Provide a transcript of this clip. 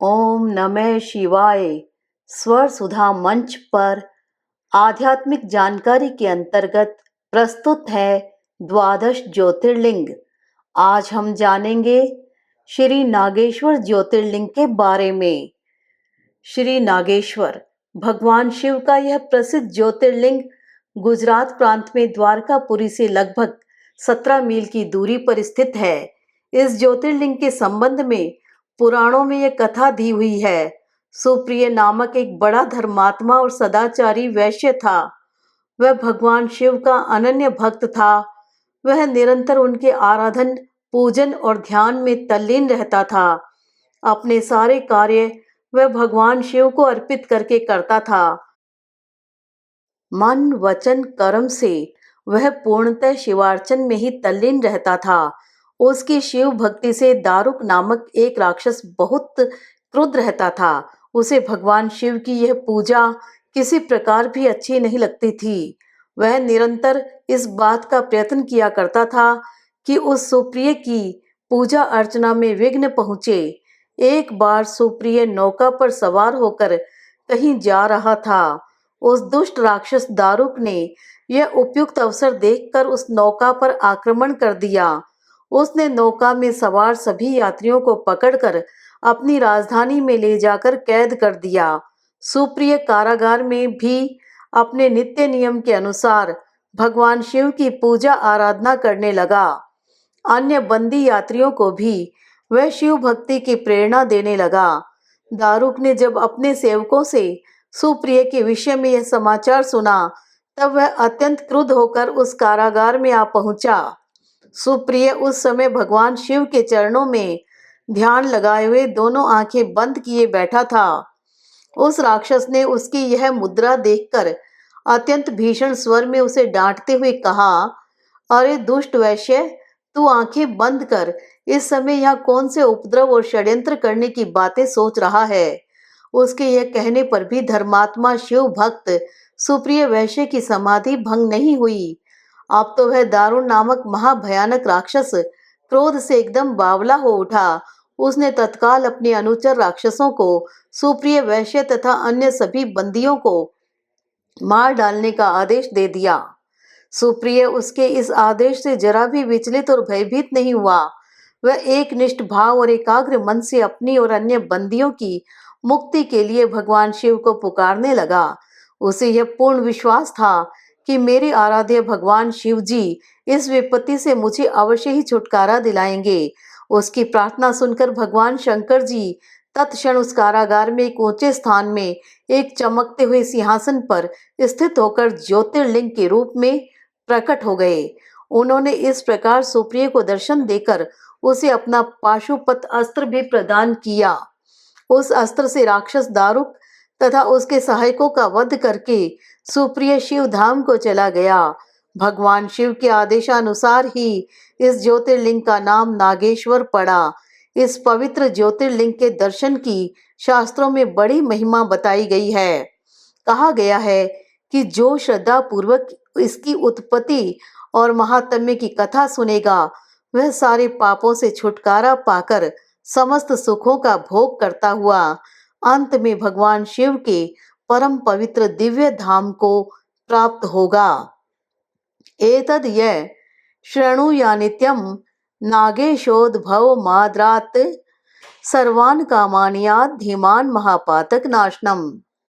ओम नमः शिवाय। स्वर सुधा मंच पर आध्यात्मिक जानकारी के अंतर्गत प्रस्तुत है द्वादश ज्योतिर्लिंग। आज हम जानेंगे श्री नागेश्वर ज्योतिर्लिंग के बारे में। श्री नागेश्वर भगवान शिव का यह प्रसिद्ध ज्योतिर्लिंग गुजरात प्रांत में द्वारकापुरी से लगभग 17 मील की दूरी पर स्थित है। इस ज्योतिर्लिंग के संबंध में पुराणों में यह कथा दी हुई है। सुप्रिय नामक एक बड़ा धर्मात्मा और सदाचारी वैश्य था। वह भगवान शिव का अनन्य भक्त था। वह निरंतर उनके आराधन, पूजन और ध्यान में तल्लीन रहता था। अपने सारे कार्य वह भगवान शिव को अर्पित करके करता था। मन, वचन, कर्म से वह पूर्णतः शिवार्चन में ही तल्लीन रहता था। उसकी शिव भक्ति से दारुक नामक एक राक्षस बहुत क्रुद्ध रहता था। उसे भगवान शिव की यह पूजा किसी प्रकार भी अच्छी नहीं लगती थी। वह निरंतर इस बात का प्रयत्न किया करता था कि उस सुप्रिय की पूजा अर्चना में विघ्न पहुंचे। एक बार सुप्रिय नौका पर सवार होकर कहीं जा रहा था। उस दुष्ट राक्षस दारुक ने यह उपयुक्त अवसर देखकर उस नौका पर आक्रमण कर दिया। उसने नौका में सवार सभी यात्रियों को पकड़कर अपनी राजधानी में ले जाकर कैद कर दिया। सुप्रिय कारागार में भी अपने नित्य नियम के अनुसार भगवान शिव की पूजा आराधना करने लगा। अन्य बंदी यात्रियों को भी वह शिव भक्ति की प्रेरणा देने लगा। दारुक ने जब अपने सेवकों से सुप्रिय के विषय में यह समाचार सुना, तब वह अत्यंत क्रुद्ध होकर उस कारागार में आ पहुंचा। सुप्रिय उस समय भगवान शिव के चरणों में ध्यान लगाए हुए दोनों आंखें बंद किए बैठा था। उस राक्षस ने उसकी यह मुद्रा देखकर अत्यंत भीषण स्वर में उसे डांटते हुए कहा, अरे दुष्ट वैश्य, तू आंखें बंद कर। इस समय यहाँ कौन से उपद्रव और षड्यंत्र करने की बातें सोच रहा है। उसके यह कहने पर भी धर्मात्मा शिव भक्त सुप्रिय वैश्य की समाधि भंग नहीं हुई। अब तो वह दारुण नामक महाभयानक राक्षस क्रोध से एकदम बावला हो उठा। उसने तत्काल अपने अनुचर राक्षसों को सुप्रिय वैश्य तथा अन्य सभी बंदियों को मार डालने का आदेश दे दिया। सुप्रिय उसके इस आदेश से जरा भी विचलित और भयभीत नहीं हुआ। वह एक निष्ठ भाव और एकाग्र मन से अपनी और अन्य बंदियों की मुक्ति के लिए भगवान शिव को पुकारने लगा। उसे यह पूर्ण विश्वास था कि मेरे आराध्य भगवान शिव जी इस विपत्ति से मुझे अवश्य ही छुटकारा दिलाएंगे। उसकी प्रार्थना सुनकर भगवान शंकर जी तत्क्षण उस कारागार में एक ऊंचे स्थान में एक चमकते हुए सिंहासन पर स्थित होकर ज्योतिर्लिंग के रूप में प्रकट हो गए। उन्होंने इस प्रकार सुप्रिय को दर्शन देकर उसे अपना पाशुपत अस्त्र भी प्रदान किया। उस अस्त्र से राक्षस दारुक तथा उसके सहायकों का वध करके सुप्रिय शिव धाम को चला गया। भगवान शिव के आदेशानुसार ही इस ज्योतिर्लिंग का नाम नागेश्वर पड़ा। इस पवित्र ज्योतिर्लिंग के दर्शन की शास्त्रों में बड़ी महिमा बताई गई है। कहा गया है कि जो श्रद्धा पूर्वक इसकी उत्पत्ति और महात्म्य की कथा सुनेगा, वह सारे पापों से छुटकारा पाकर समस्त सुखों का भोग करता हुआ अंत में भगवान शिव के परम पवित्र दिव्य धाम को प्राप्त होगा। एतद यह शृणुया नित्यं नागेशोद्भव माद्रात् सर्वान् कामान्यात् धीमान् महापातक नाशनम।